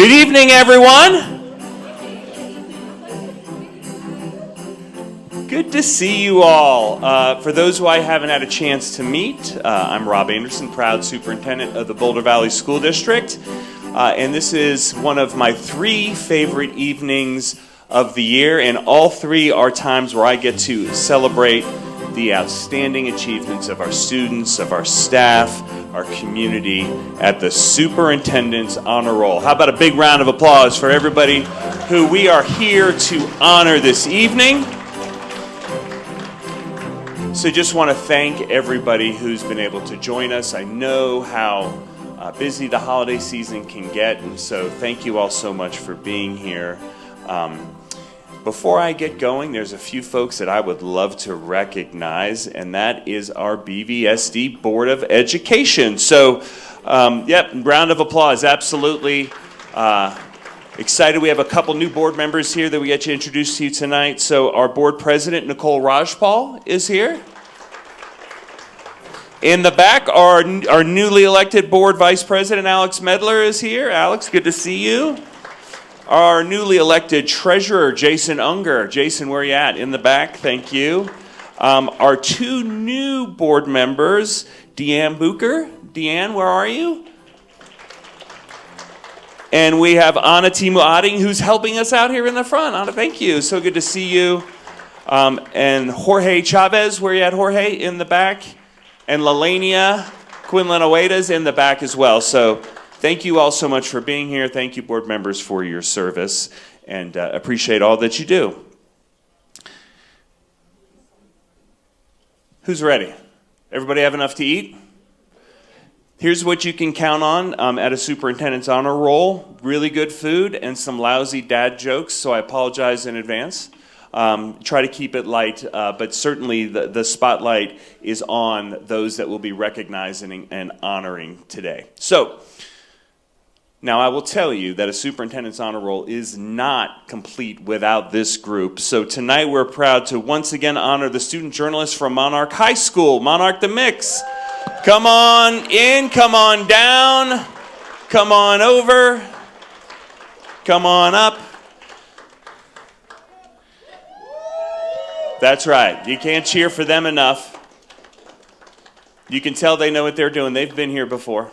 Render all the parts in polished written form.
Good evening, everyone. Good to see you all. For those who I haven't had a chance to meet, I'm Rob Anderson, proud superintendent of the Boulder Valley School District. And this is one of my 3 favorite evenings of the year, and all 3 are times where I get to celebrate the outstanding achievements of our students, of our staff, our community at the Superintendent's Honor Roll. How about a big round of applause for everybody who we are here to honor this evening? So just want to thank everybody who's been able to join us. I know how busy the holiday season can get, and so thank you all so much for being here. Before I get going, there's a few folks that I would love to recognize, and that is our BVSD Board of Education. So, round of applause, absolutely. Excited we have a couple new board members here that we get to introduce to you tonight. So our board president, Nicole Rajpal, is here. In the back, our newly elected board vice president, Alex Medler, is here. Alex, good to see you. Our newly elected treasurer, Jason Unger. Jason, where are you at? In the back, thank you. Our 2 new board members, Deanne Bucher. Deanne, where are you? And we have Anna Timu-Adding, who's helping us out here in the front. Anna, thank you. So good to see you. And Jorge Chavez, where are you at, Jorge? In the back. And Lalania Quinlan-Oeda's in the back as well. So thank you all so much for being here. Thank you, board members, for your service, and appreciate all that you do. Who's ready? Everybody have enough to eat? Here's what you can count on at a superintendent's honor roll. Really good food and some lousy dad jokes, so I apologize in advance. Try to keep it light, but certainly the spotlight is on those that we'll be recognizing and honoring today. So, now I will tell you that a superintendent's honor roll is not complete without this group. So tonight we're proud to once again honor the student journalists from Monarch High School, Monarch the Mix. Come on in, come on down, come on over, come on up. That's right, you can't cheer for them enough. You can tell they know what they're doing. They've been here before.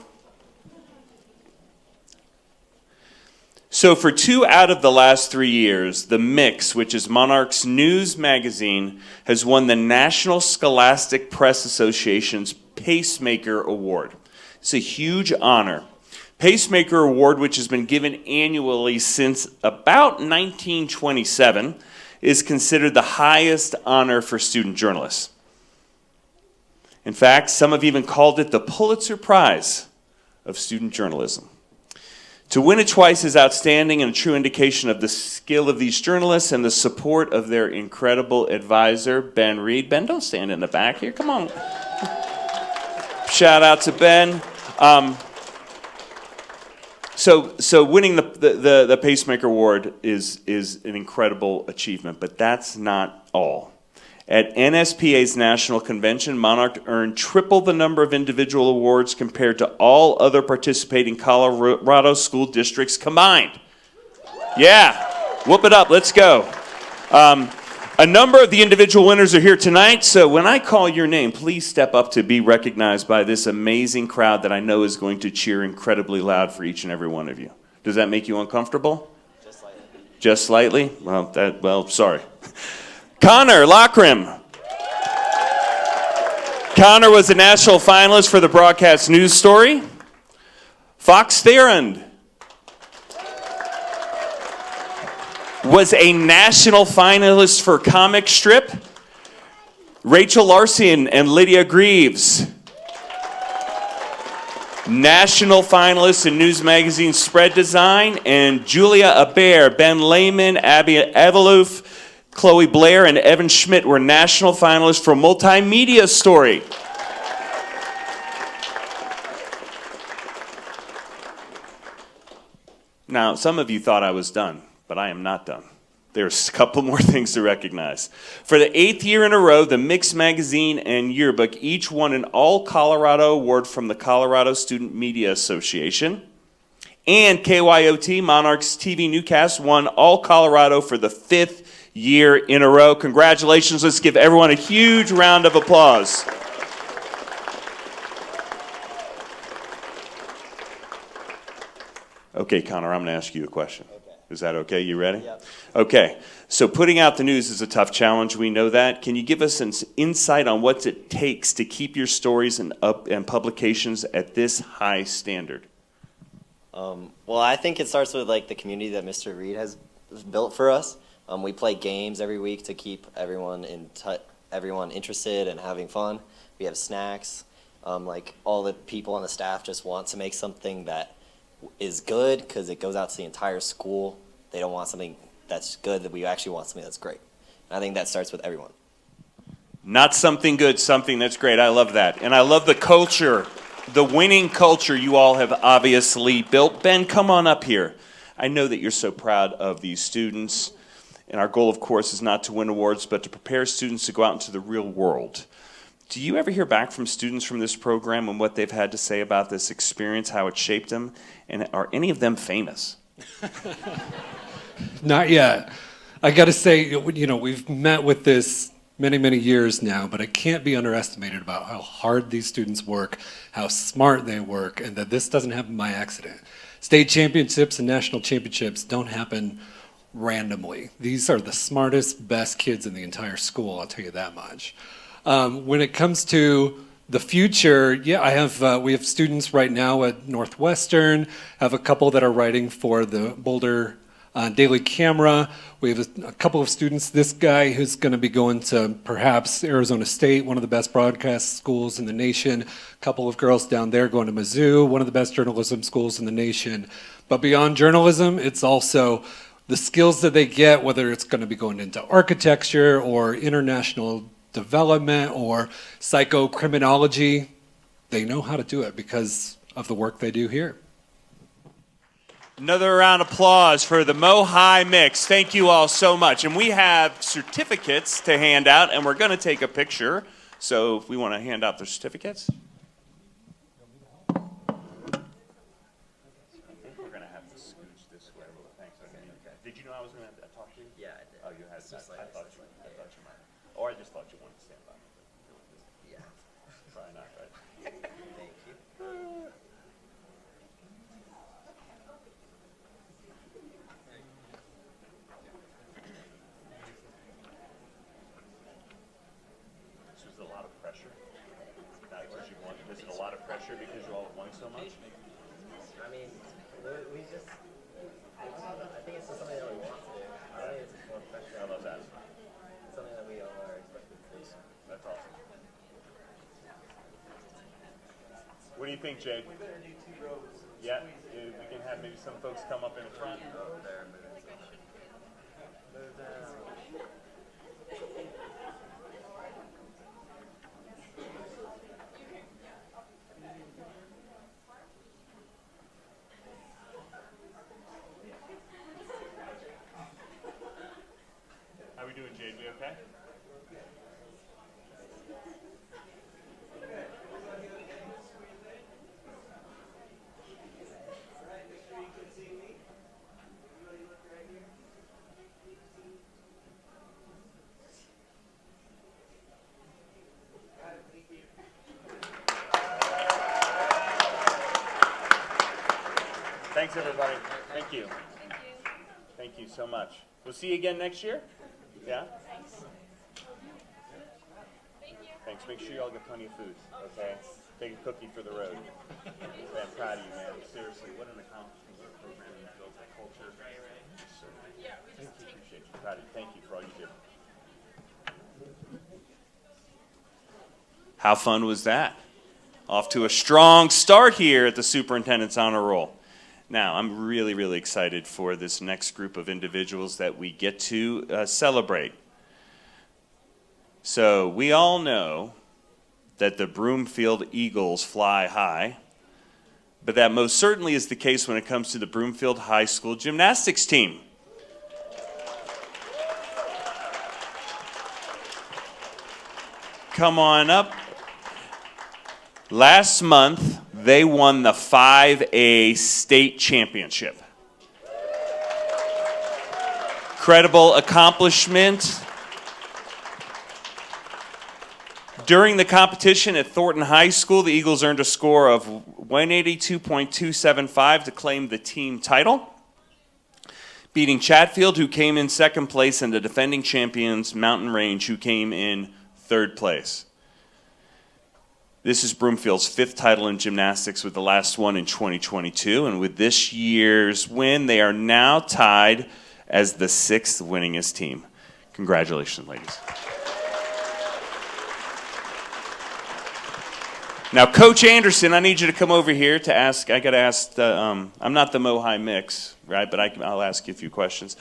So for 2 out of the last 3 years, The Mix, which is Monarch's news magazine, has won the National Scholastic Press Association's Pacemaker Award. It's a huge honor. Pacemaker Award, which has been given annually since about 1927, is considered the highest honor for student journalists. In fact, some have even called it the Pulitzer Prize of student journalism. To win it twice is outstanding and a true indication of the skill of these journalists and the support of their incredible advisor, Ben Reed. Ben, don't stand in the back here. Come on. Shout out to Ben. So winning the Pacemaker Award is an incredible achievement, but that's not all. At NSPA's National Convention, Monarch earned triple the number of individual awards compared to all other participating Colorado school districts combined. Yeah, whoop it up, let's go. A number of the individual winners are here tonight, so when I call your name, please step up to be recognized by this amazing crowd that I know is going to cheer incredibly loud for each and every one of you. Does that make you uncomfortable? Just slightly. Just slightly? Well, sorry. Connor Lockrim. Connor was a national finalist for the broadcast news story. Fox Therund was a national finalist for comic strip. Rachel Larson and Lydia Greaves, national finalists in news magazine spread design. And Julia Aber, Ben Lehman, Abby Eveloof, Chloe Blair, and Evan Schmidt were national finalists for multimedia story. Now, some of you thought I was done, but I am not done. There's a couple more things to recognize. For the 8th year in a row, the Mix Magazine and Yearbook each won an All Colorado Award from the Colorado Student Media Association. And KYOT, Monarchs TV Newscast, won All Colorado for the 5th year in a row. Congratulations. Let's give everyone a huge round of applause. Okay, Connor, I'm going to ask you a question. Okay. Is that okay? You ready? Yep. Okay. So putting out the news is a tough challenge. We know that. Can you give us an insight on what it takes to keep your stories and publications at this high standard? Well, I think it starts with like the community that Mr. Reed has built for us. We play games every week to keep everyone everyone interested and having fun. We have snacks. Like all the people on the staff just want to make something that is good because it goes out to the entire school. They don't want something that's good, that we actually want something that's great. And I think that starts with everyone. Not something good, something that's great. I love that. And I love the culture, the winning culture you all have obviously built. Ben, come on up here. I know that you're so proud of these students. And our goal, of course, is not to win awards, but to prepare students to go out into the real world. Do you ever hear back from students from this program and what they've had to say about this experience, how it shaped them? And are any of them famous? Not yet. I got to say, we've met with this many, many years now, but it can't be underestimated about how hard these students work, how smart they work, and that this doesn't happen by accident. State championships and national championships don't happen randomly. These are the smartest, best kids in the entire school, I'll tell you that much. When it comes to the future, we have students right now at Northwestern, have a couple that are writing for the Boulder Daily Camera. We have a couple of students, this guy who's going to be going to perhaps Arizona State, one of the best broadcast schools in the nation. A couple of girls down there going to Mizzou, one of the best journalism schools in the nation. But beyond journalism, it's also the skills that they get, whether it's going to be going into architecture or international development or psychocriminology. They know how to do it because of the work they do here. Another round of applause for the Mo High Mix. Thank you all so much. And we have certificates to hand out, and we're going to take a picture. So if we want to hand out the certificates. We're going to have to scooch this way. Thanks. Okay. Did you know I was going to talk to you? Yeah, I did. Oh, you had that. I thought you might. Or I just thought you wanted to stand by. Yeah. Probably not, right? Thank you. This was a lot of pressure. This is a lot of pressure because you all have won so much. I mean, we just, I think it's just something that we want to do. I don't think it's more pressure. I love that. It's something that we all are expected to do. That's awesome. What do you think, Jade? We better do 2 rows. Yeah, we can have maybe some folks come up in the front. Move down. How we doing, Jade? We okay? Thanks, everybody. Thank you. Thank you so much. We'll see you again next year. Yeah? Thanks. Make sure you all get plenty of food, okay? Take a cookie for the road. I'm proud of you, man. Seriously, what an accomplishment. What a program you built, that culture. Appreciate you. Proud of you. Thank you for all you do. How fun was that? Off to a strong start here at the Superintendent's Honor Roll. Now, I'm really, really excited for this next group of individuals that we get to celebrate. So we all know that the Broomfield Eagles fly high, but that most certainly is the case when it comes to the Broomfield High School gymnastics team. Come on up. Last month, They won the 5A state championship. Incredible accomplishment. During the competition at Thornton High School, the Eagles earned a score of 182.275 to claim the team title, beating Chatfield, who came in second place, and the defending champions, Mountain Range, who came in third place. This is Broomfield's 5th title in gymnastics, with the last one in 2022. And with this year's win, they are now tied as the 6th winningest team. Congratulations, ladies. Now, Coach Anderson, I need you to come over here to ask. I got to ask. I'm not the Mohai mix, right? But I'll ask you a few questions.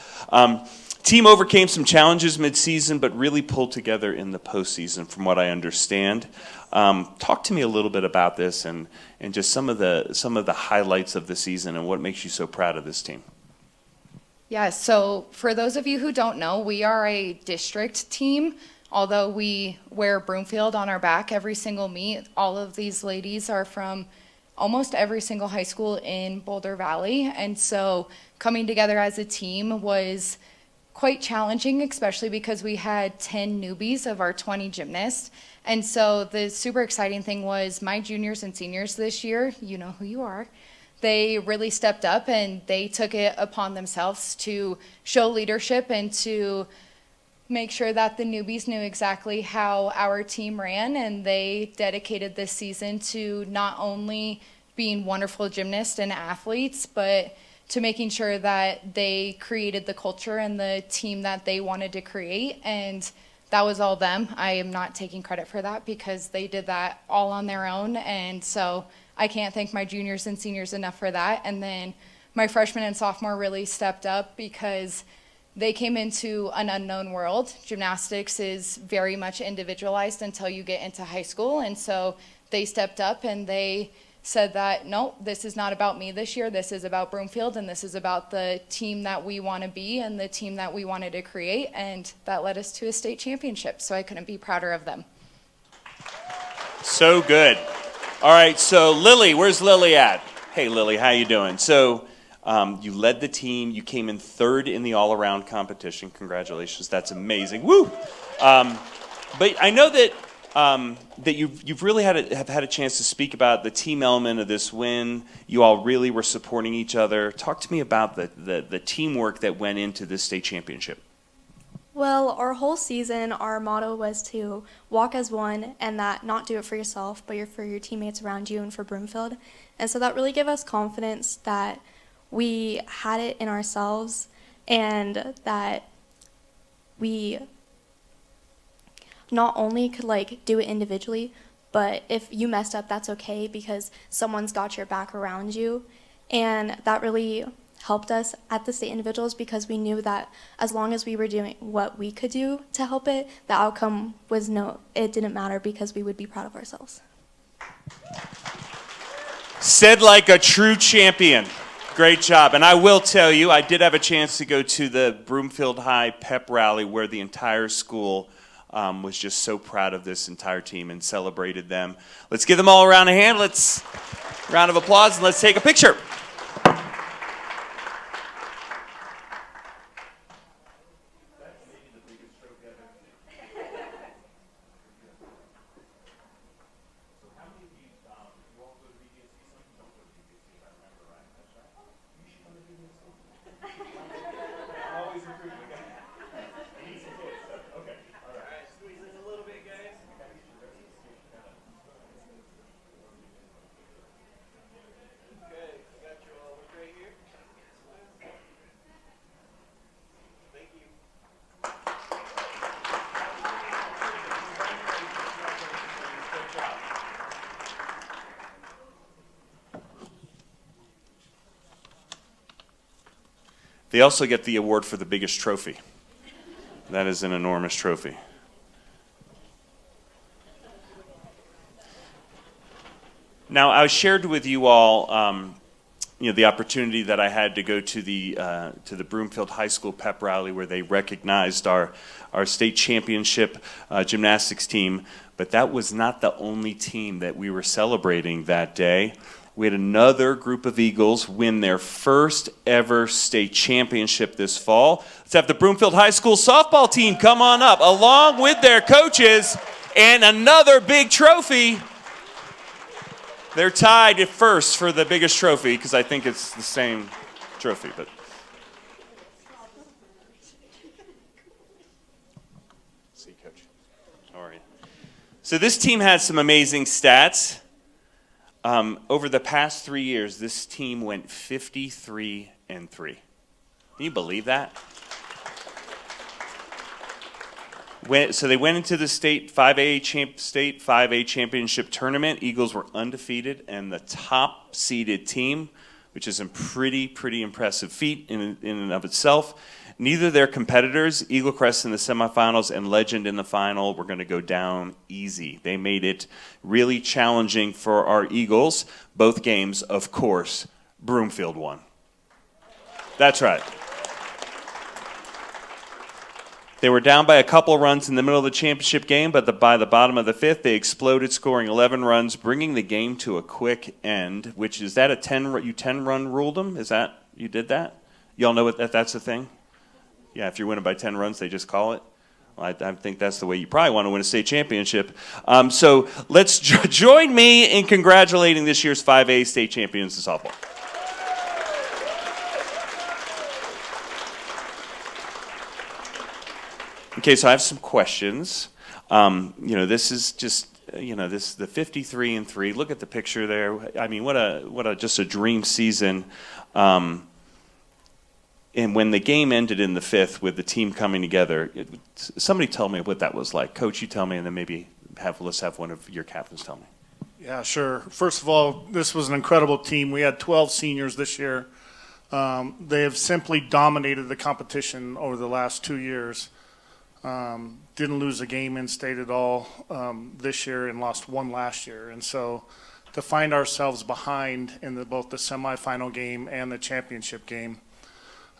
Team overcame some challenges mid-season, but really pulled together in the postseason, from what I understand. Talk to me a little bit about this and just some of the highlights of the season and what makes you so proud of this team. Yeah, so for those of you who don't know, we are a district team. Although we wear Broomfield on our back every single meet, all of these ladies are from almost every single high school in Boulder Valley. And so coming together as a team was quite challenging, especially because we had 10 newbies of our 20 gymnasts. And so the super exciting thing was my juniors and seniors this year, you know who you are, they really stepped up and they took it upon themselves to show leadership and to make sure that the newbies knew exactly how our team ran, and they dedicated this season to not only being wonderful gymnasts and athletes, but to making sure that they created the culture and the team that they wanted to create. And that was all them. I am not taking credit for that because they did that all on their own. And so I can't thank my juniors and seniors enough for that. And then my freshman and sophomore really stepped up because they came into an unknown world. Gymnastics is very much individualized until you get into high school. And so they stepped up and they said that, no, this is not about me this year. This is about Broomfield, and this is about the team that we want to be and the team that we wanted to create. And that led us to a state championship. So I couldn't be prouder of them. So good. All right, so Lily, where's Lily at? Hey, Lily, how you doing? So you led the team. You came in 3rd in the all-around competition. Congratulations. That's amazing. Woo! But I know that that you've really have had a chance to speak about the team element of this win. You all really were supporting each other. Talk to me about the teamwork that went into this state championship. Well, our whole season, our motto was to walk as one, and that not do it for yourself, but for your teammates around you and for Broomfield. And so that really gave us confidence that we had it in ourselves and that we not only could do it individually, but if you messed up, that's okay because someone's got your back around you. And that really helped us at the state individuals because we knew that as long as we were doing what we could do to help it, the outcome was it didn't matter because we would be proud of ourselves. Said like a true champion. Great job. And I will tell you, I did have a chance to go to the Broomfield High pep rally where the entire school was just so proud of this entire team and celebrated them. Let's give them all a round of round of applause, and let's take a picture. They also get the award for the biggest trophy. That is an enormous trophy. Now, I shared with you all, the opportunity that I had to go to the Broomfield High School pep rally where they recognized our state championship gymnastics team. But that was not the only team that we were celebrating that day. We had another group of Eagles win their first ever state championship this fall. Let's have the Broomfield High School softball team come on up, along with their coaches, and another big trophy. They're tied at first for the biggest trophy, because I think it's the same trophy. But see, Coach. How are you? So this team has some amazing stats. Over the past 3 years, this team went 53-3. Can you believe that? So they went into the state 5A championship tournament. Eagles were undefeated and the top seeded team, which is a pretty impressive feat in and of itself. Neither of their competitors, Eagle Crest in the semifinals and Legend in the final, were going to go down easy. They made it really challenging for our Eagles. Both games, of course, Broomfield won. That's right. They were down by a couple runs in the middle of the championship game, but by the bottom of the fifth, they exploded, scoring 11 runs, bringing the game to a quick end, which is that a 10-run ruled them? Is that, you did that? Y'all know that's a thing? Yeah, if you're winning by 10 runs, they just call it. Well, I think that's the way you probably want to win a state championship. So let's join me in congratulating this year's 5A state champions in softball. Okay, so I have some questions. This is just, the 53-3. Look at the picture there. I mean, what a just a dream season. And when the game ended in the fifth with the team coming together, somebody tell me what that was like. Coach, you tell me, and then maybe let's have one of your captains tell me. Yeah, sure. First of all, this was an incredible team. We had 12 seniors this year. They have simply dominated the competition over the last 2 years. Didn't lose a game in state at all this year and lost one last year. And so to find ourselves behind in both the semifinal game and the championship game,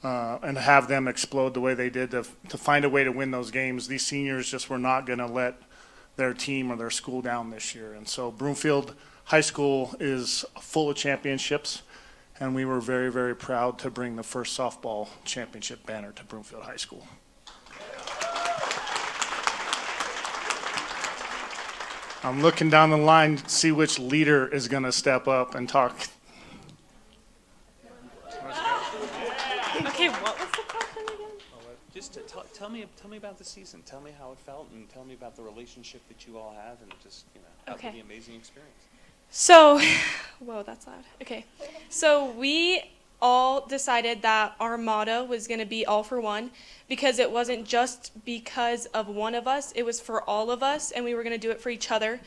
and have them explode the way they did to find a way to win those games. These seniors just were not going to let their team or their school down this year. And so Broomfield High School is full of championships, and we were very, very proud to bring the first softball championship banner to Broomfield High School. I'm looking down the line to see which leader is going to step up and talk. Okay, what was the question again? Just tell me about the season. Tell me how it felt, and tell me about the relationship that you all have, and just have Okay. the amazing experience. So, whoa, that's loud. Okay, so we all decided that our motto was going to be all for one, because it wasn't just because of one of us, it was for all of us, and we were going to do it for each other.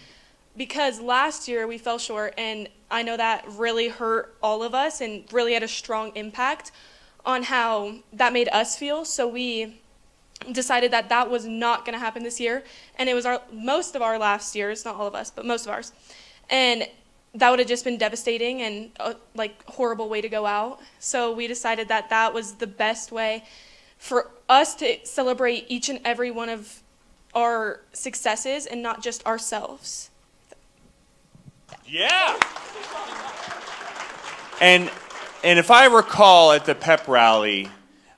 Because last year we fell short, and I know that really hurt all of us and really had a strong impact on how that made us feel. So we decided that that was not going to happen this year, and it was most of our last years, not all of us, but most of ours, and that would have just been devastating and a horrible way to go out. So we decided that that was the best way for us to celebrate each and every one of our successes and not just ourselves. Yeah. And if I recall at the pep rally,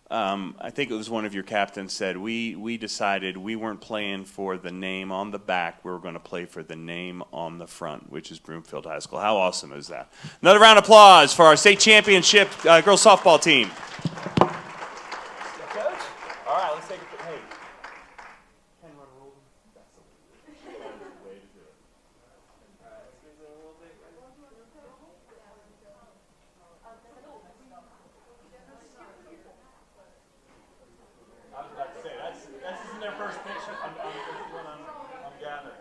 I think it was one of your captains said, we decided we weren't playing for the name on the back, we were going to play for the name on the front, which is Broomfield High School. How awesome is that? Another round of applause for our state championship girls softball team. Coach? All right, let's take it. Hey. 10-run rule. That's the way to do it. I was about to say, this isn't their first picture. I'm gathering.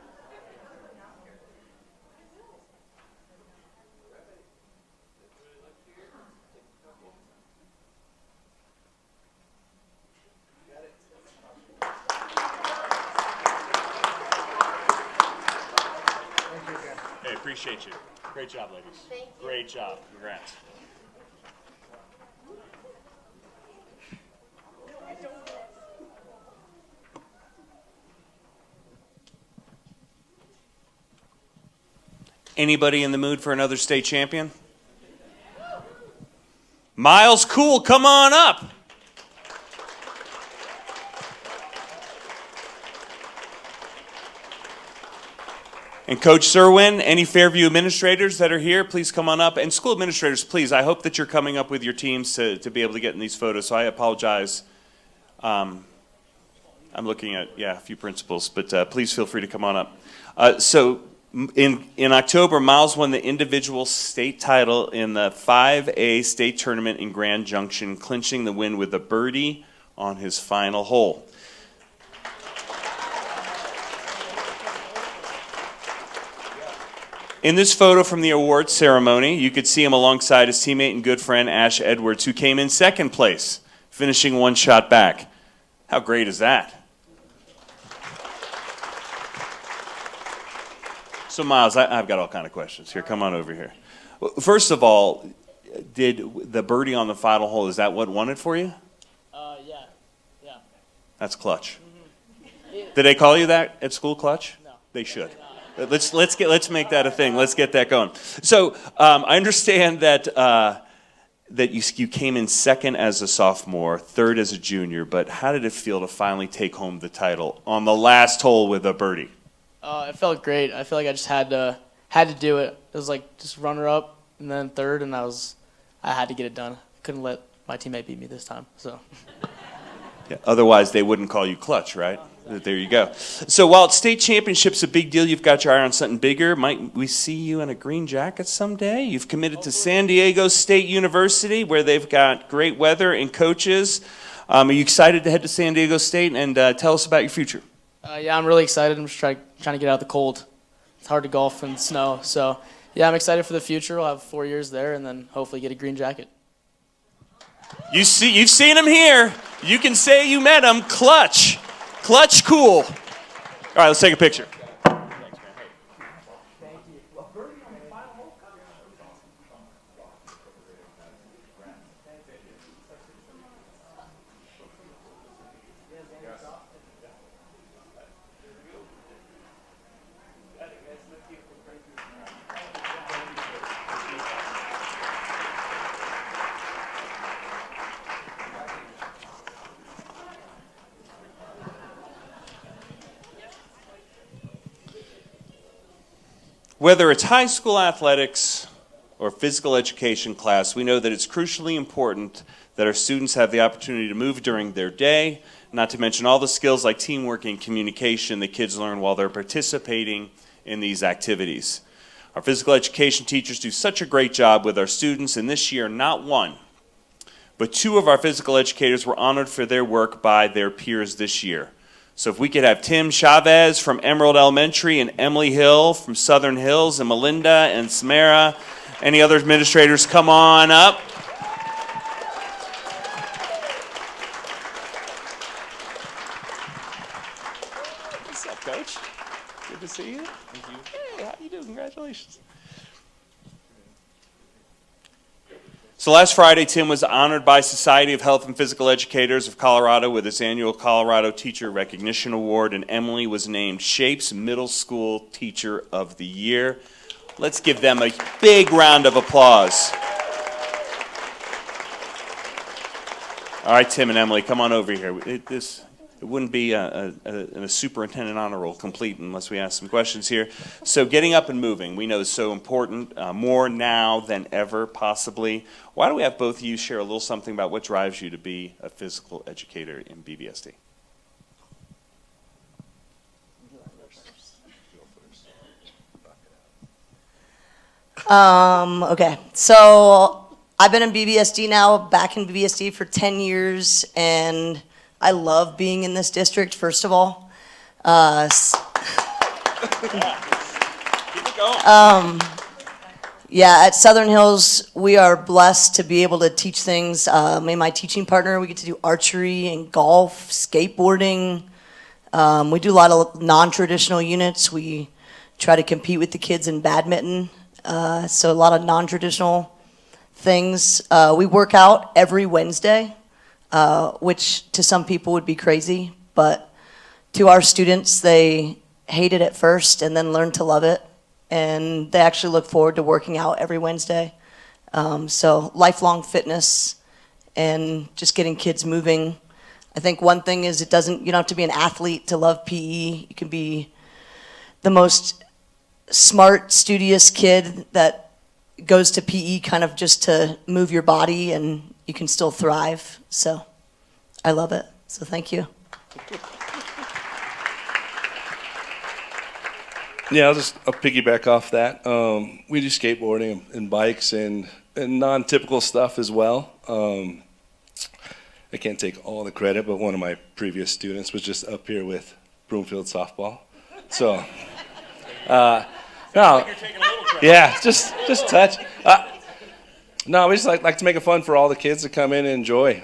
Hey, appreciate you. Great job, ladies. Thank you. Great job. Congrats. Anybody in the mood for another state champion? Miles Cool, come on up. And Coach Serwin, any Fairview administrators that are here, please come on up. And school administrators, please, I hope that you're coming up with your teams to be able to get in these photos. So I apologize. I'm looking at, a few principals, but please feel free to come on up. So in October, Miles won the individual state title in the 5A state tournament in Grand Junction, clinching the win with a birdie on his final hole. In this photo from the awards ceremony, you could see him alongside his teammate and good friend Ash Edwards, who came in second place, finishing one shot back. How great is that? So Miles, I've got all kind of questions here. Come on over here. First of all, did the birdie on the final hole, is that what won it for you? Yeah. That's clutch. Mm-hmm. Did they call you that at school, clutch? No. They should. Let's make that a thing. Let's get that going. So I understand that that you came in second as a sophomore, third as a junior. But how did it feel to finally take home the title on the last hole with a birdie? It felt great. I feel like I just had to do it. It was like just runner up and then third, and I had to get it done. I couldn't let my teammate beat me this time. So. Yeah, otherwise, they wouldn't call you clutch, right? There you go. So while state championship's a big deal, you've got your eye on something bigger. Might we see you in a green jacket someday? You've committed to San Diego State University, where they've got great weather and coaches. Are you excited to head to San Diego State? And tell us about your future. Yeah, I'm really excited. I'm just trying to get out of the cold. It's hard to golf in snow. So, yeah, I'm excited for the future. I'll have 4 years there and then hopefully get a green jacket. You've seen him here. You can say you met him. Clutch cool. All right, let's take a picture. Whether it's high school athletics or physical education class, we know that it's crucially important that our students have the opportunity to move during their day, not to mention all the skills like teamwork and communication that kids learn while they're participating in these activities. Our physical education teachers do such a great job with our students, and this year, not one, but two of our physical educators were honored for their work by their peers this year. So if we could have Tim Chavez from Emerald Elementary and Emily Hill from Southern Hills and Melinda and Samara, any other administrators, come on up. What's up, Coach? Good to see you. Thank you. Hey, how you doing? Congratulations. So last Friday, Tim was honored by Society of Health and Physical Educators of Colorado with its annual Colorado Teacher Recognition Award, and Emily was named Shapes Middle School Teacher of the Year. Let's give them a big round of applause. All right, Tim and Emily, come on over here. It wouldn't be a superintendent honor roll complete unless we ask some questions here. So getting up and moving, we know is so important, more now than ever, possibly. Why don't we have both of you share a little something about what drives you to be a physical educator in BVSD? Okay, so I've been in BVSD now, back in BVSD for 10 years, and I love being in this district, first of all. Yeah, at Southern Hills, we are blessed to be able to teach things. Me and my teaching partner, we get to do archery and golf, skateboarding. We do a lot of non-traditional units. We try to compete with the kids in badminton. So a lot of non-traditional things. We work out every Wednesday, which to some people would be crazy, but to our students, they hate it at first and then learn to love it. and they actually look forward to working out every Wednesday. So lifelong fitness and just getting kids moving. I think one thing is you don't have to be an athlete to love PE. You can be the most smart, studious kid that goes to PE kind of just to move your body, and you can still thrive. So I love it. So thank you. Yeah, I'll piggyback off that. We do skateboarding and bikes and non-typical stuff as well. I can't take all the credit, but one of my previous students was just up here with Broomfield softball. So, no, yeah, just touch. No, we just like to make it fun for all the kids to come in and enjoy.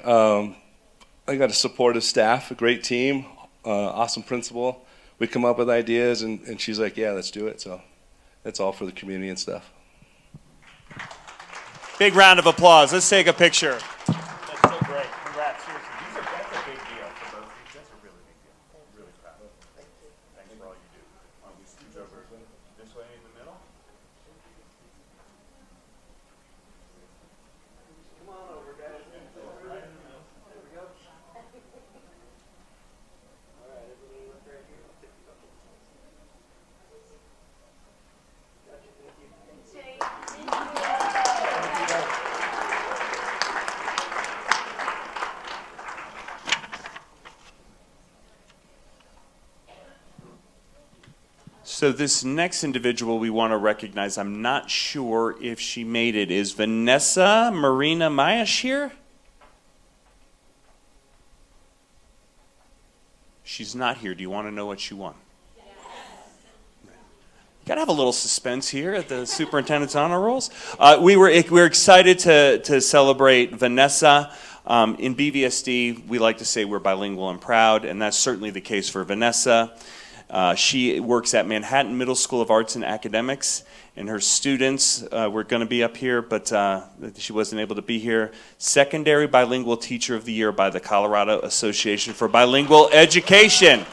I got a supportive staff, a great team, awesome principal. We come up with ideas, and she's like, yeah, let's do it. So that's all for the community and stuff. Big round of applause. Let's take a picture. That's so great. Congrats. Seriously, that's a big deal for both of you. That's a really big deal. I'm really proud of you. Thanks for all you do. We scooch over this way in the middle. Come on over, guys. Right in the middle. There we go. All right, everybody look right here. I'll pick you up. Gotcha. Thank you. So this next individual we want to recognize, I'm not sure if she made it, is Vanessa Marina Mayash here? She's not here. Do you want to know what she won? Yes. You got to have a little suspense here at the Superintendent's Honor Rolls. We're excited to celebrate Vanessa. In BVSD, we like to say we're bilingual and proud, and that's certainly the case for Vanessa. She works at Manhattan Middle School of Arts and Academics, and her students were going to be up here, but she wasn't able to be here. Secondary Bilingual Teacher of the Year by the Colorado Association for Bilingual Education.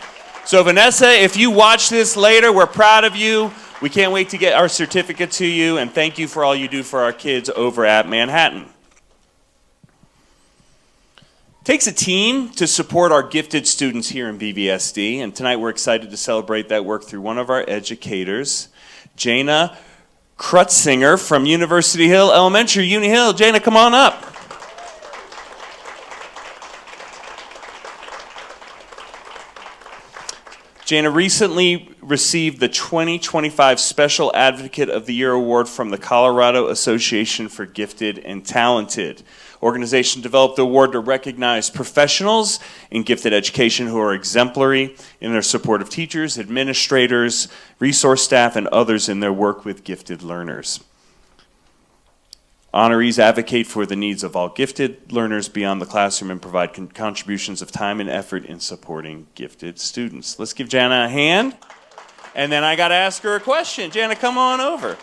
So Vanessa, if you watch this later, we're proud of you. We can't wait to get our certificate to you, and thank you for all you do for our kids over at Manhattan. Takes a team to support our gifted students here in BVSD, and tonight we're excited to celebrate that work through one of our educators, Jana Krutzinger from University Hill Elementary, Uni Hill. Jana, come on up. Jana recently received the 2025 Special Advocate of the Year Award from the Colorado Association for Gifted and Talented. Organization developed the award to recognize professionals in gifted education who are exemplary in their support of teachers, administrators, resource staff, and others in their work with gifted learners. Honorees advocate for the needs of all gifted learners beyond the classroom and provide contributions of time and effort in supporting gifted students. Let's give Jana a hand. And then I got to ask her a question. Jana, come on over.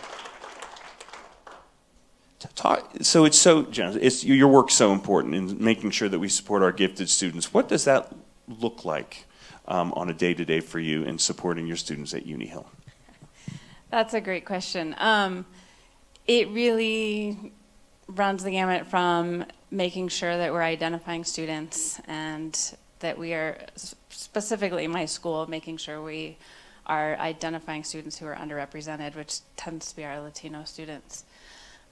Jana, your work's so important in making sure that we support our gifted students. What does that look like on a day-to-day for you in supporting your students at Uni Hill? That's a great question. It really runs the gamut from making sure that we're identifying students and that we are, specifically my school, making sure we are identifying students who are underrepresented, which tends to be our Latino students.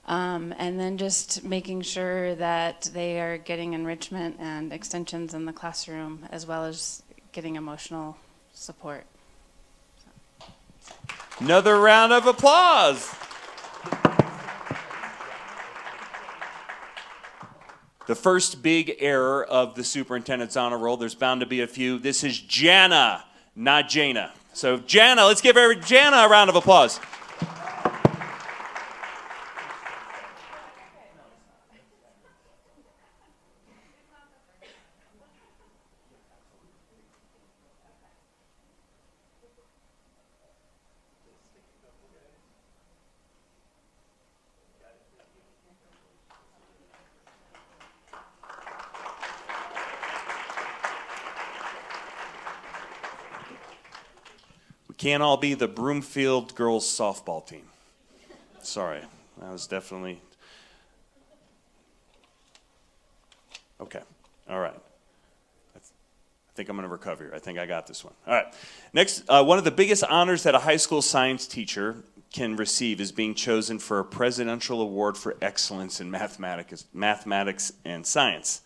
And then just making sure that they are getting enrichment and extensions in the classroom, as well as getting emotional support. Another round of applause. The first big error of the Superintendent's Honor Roll, there's bound to be a few. This is Jana, not Jana. So Jana, let's give Jana a round of applause. can't all be the Broomfield girls softball team. Sorry, that was definitely... Okay, all right. I think I'm going to recover here. I think I got this one. All right. Next, one of the biggest honors that a high school science teacher can receive is being chosen for a presidential award for excellence in mathematics and science.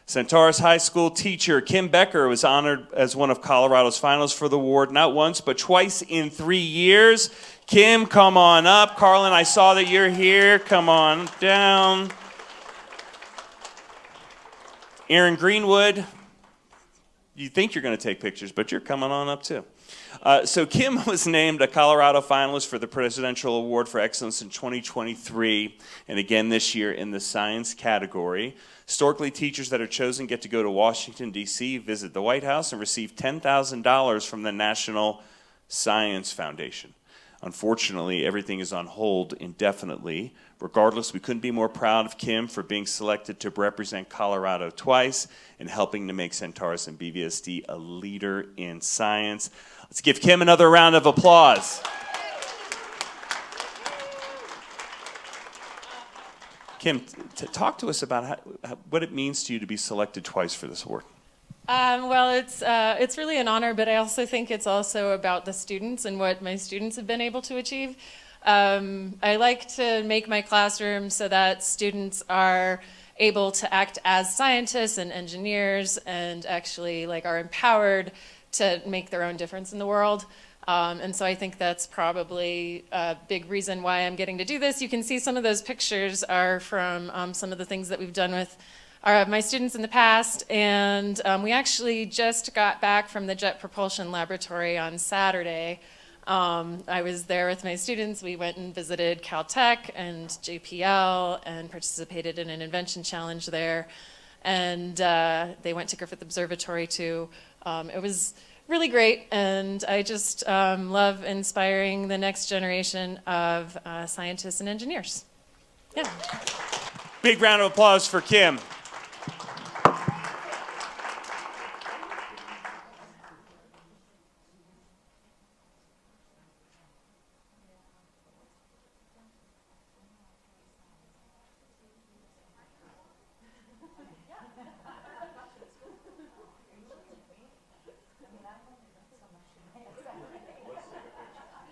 Centaurus High School teacher Kim Becker was honored as one of Colorado's finalists for the award, not once, but twice in 3 years. Kim, come on up. Carlin, I saw that you're here. Come on down. Aaron Greenwood, you think you're going to take pictures, but you're coming on up too. So Kim was named a Colorado finalist for the Presidential Award for Excellence in 2023, and again this year in the science category. Historically, teachers that are chosen get to go to Washington, D.C., visit the White House, and receive $10,000 from the National Science Foundation. Unfortunately, everything is on hold indefinitely. Regardless, we couldn't be more proud of Kim for being selected to represent Colorado twice and helping to make Centaurus and BVSD a leader in science. Let's give Kim another round of applause. Kim, talk to us about what it means to you to be selected twice for this award. Well, it's really an honor, but I also think it's also about the students and what my students have been able to achieve. I like to make my classroom so that students are able to act as scientists and engineers and actually are empowered to make their own difference in the world. And so I think that's probably a big reason why I'm getting to do this. You can see some of those pictures are from some of the things that we've done with my students in the past, and we actually just got back from the Jet Propulsion Laboratory on Saturday. I was there with my students. We went and visited Caltech and JPL and participated in an invention challenge there, and they went to Griffith Observatory too. It was really great, and I just love inspiring the next generation of scientists and engineers. Yeah. Big round of applause for Kim.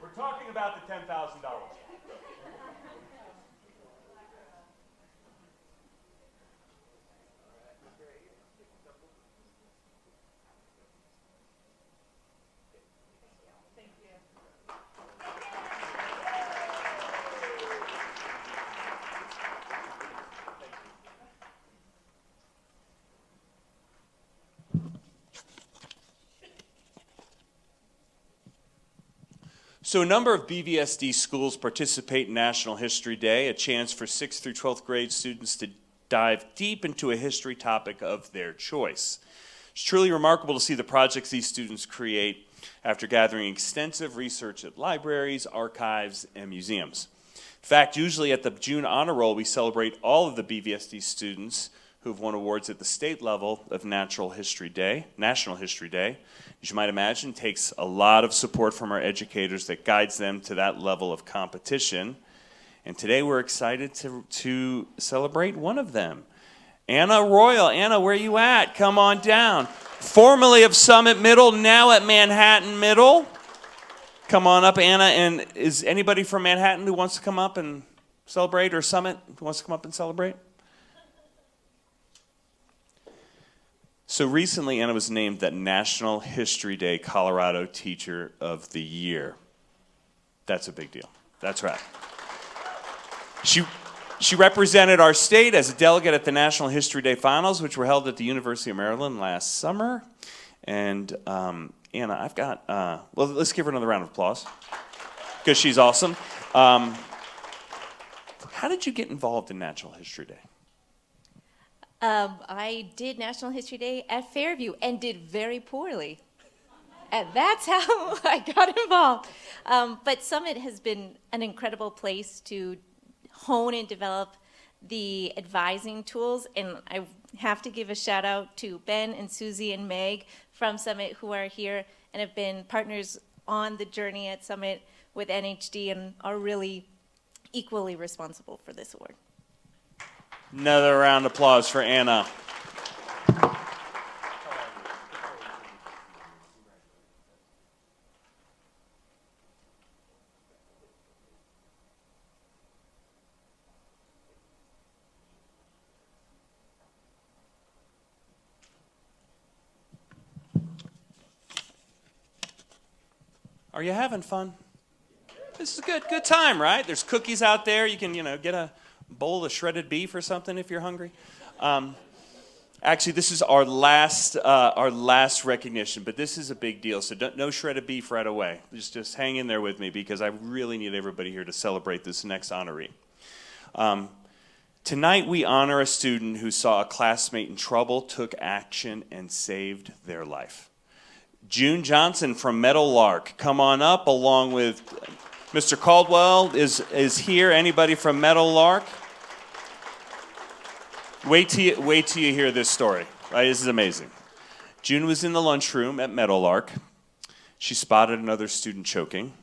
We're talking about the $10,000. So a number of BVSD schools participate in National History Day, a chance for 6th through 12th grade students to dive deep into a history topic of their choice. It's truly remarkable to see the projects these students create after gathering extensive research at libraries, archives, and museums. In fact, usually at the June Honor Roll, we celebrate all of the BVSD students who've won awards at the state level of National History Day. As you might imagine, takes a lot of support from our educators that guides them to that level of competition. And today we're excited to celebrate one of them. Anna Royal. Anna, where you at? Come on down. Formerly of Summit Middle, now at Manhattan Middle. Come on up, Anna. And is anybody from Manhattan who wants to come up and celebrate, or Summit who wants to come up and celebrate? So recently, Anna was named the National History Day Colorado Teacher of the Year. That's a big deal. That's right. She represented our state as a delegate at the National History Day Finals, which were held at the University of Maryland last summer. And Anna, I've got, well, let's give her another round of applause, because she's awesome. How did you get involved in National History Day? I did National History Day at Fairview and did very poorly. And that's how I got involved. But Summit has been an incredible place to hone and develop the advising tools. And I have to give a shout out to Ben and Susie and Meg from Summit, who are here and have been partners on the journey at Summit with NHD and are really equally responsible for this award. Another round of applause for Anna. Are you having fun? This is a good time, right? There's cookies out there. You can, get a bowl of shredded beef or something if you're hungry. Actually, this is our last recognition, but this is a big deal. So no shredded beef right away. Just hang in there with me because I really need everybody here to celebrate this next honoree. Tonight we honor a student who saw a classmate in trouble, took action, and saved their life. June Johnson from Meadowlark, come on up, along with Mr. Caldwell is here. Anybody from Meadowlark? Wait till you hear this story. Right, this is amazing. June was in the lunchroom at Meadowlark. She spotted another student choking.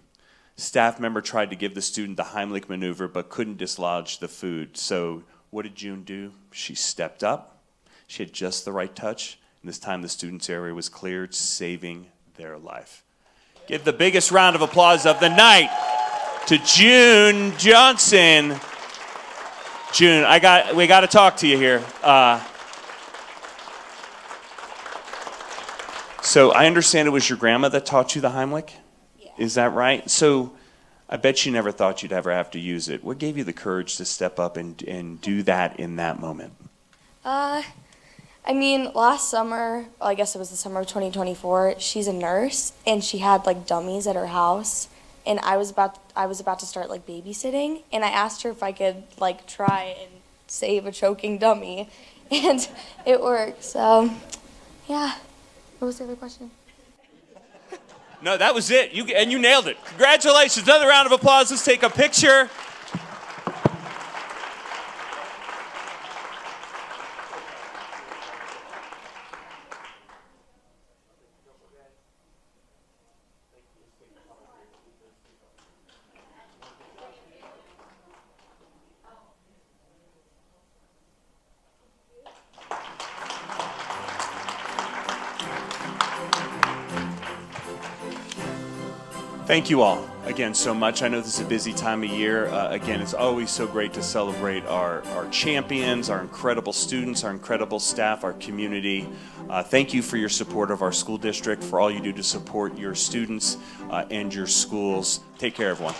Staff member tried to give the student the Heimlich maneuver, but couldn't dislodge the food. So what did June do? She stepped up. She had just the right touch. And this time the student's area was cleared, saving their life. Give the biggest round of applause of the night to June Johnson. June, we got to talk to you here. So I understand it was your grandma that taught you the Heimlich? Yeah. Is that right? So I bet you never thought you'd ever have to use it. What gave you the courage to step up and do that in that moment? Last summer, I guess it was the summer of 2024, she's a nurse, and she had, dummies at her house, and I was about to start, babysitting, and I asked her if I could, try and save a choking dummy, and it worked, so, yeah. What was the other question? No, that was it. You nailed it. Congratulations. Another round of applause. Let's take a picture. Thank you all again so much. I know this is a busy time of year. Again, it's always so great to celebrate our champions, our incredible students, our incredible staff, our community. Thank you for your support of our school district, for all you do to support your students and your schools. Take care, everyone.